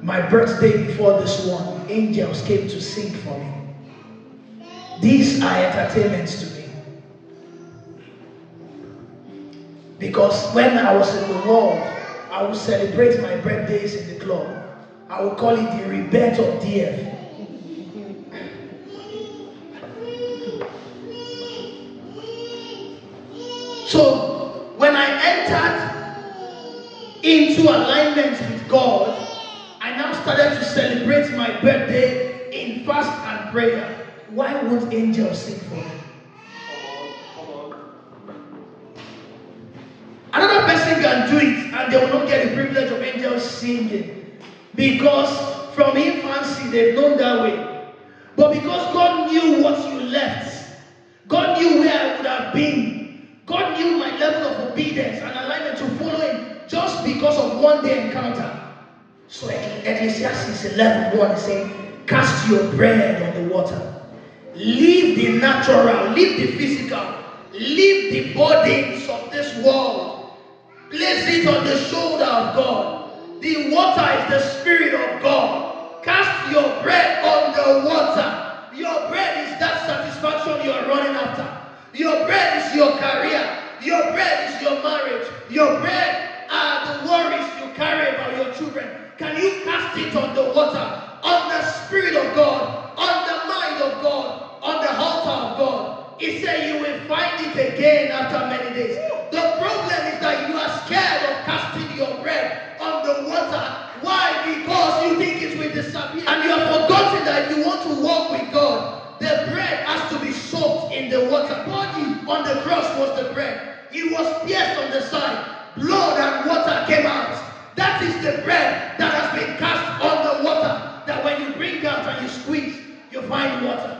my birthday before this one, angels came to sing for me. These are entertainments to me. Because when I was in the world, I would celebrate my birthdays in the club. I would call it the rebirth of DF. So when I entered into alignment with God, I now started to celebrate my birthday in fast and prayer. Why won't angels sing for me? Another person can do it and they will not get the privilege of angels singing, because from infancy they've known that way. But because God knew what you left, God knew where I would have been, God knew my level of obedience and alignment to follow Him just because of one day encounter. So Ecclesiastes 11:1 is saying, cast your bread on the water. Leave the natural, leave the physical, leave the burdens of this world. Place it on the shoulder of God. The water is the Spirit of God. Cast your bread on the water. Your bread is that satisfaction you are running after. Your bread is your career. Your bread is your marriage. Your bread are the worries you carry about your children. Can you cast it on the water, on the Spirit of God, on the mind of God, on the altar of God? He said you will find it again after many days. The problem is that you are scared of casting your bread on the water. Why? Because you think it will disappear. And you have forgotten that if you want to walk with God, the bread has to be soaked in the water. Body on the cross was the bread. He was pierced on the side. Blood and water came out. That is the bread that has been cast on the water. That when you bring out and you squeeze, you find water.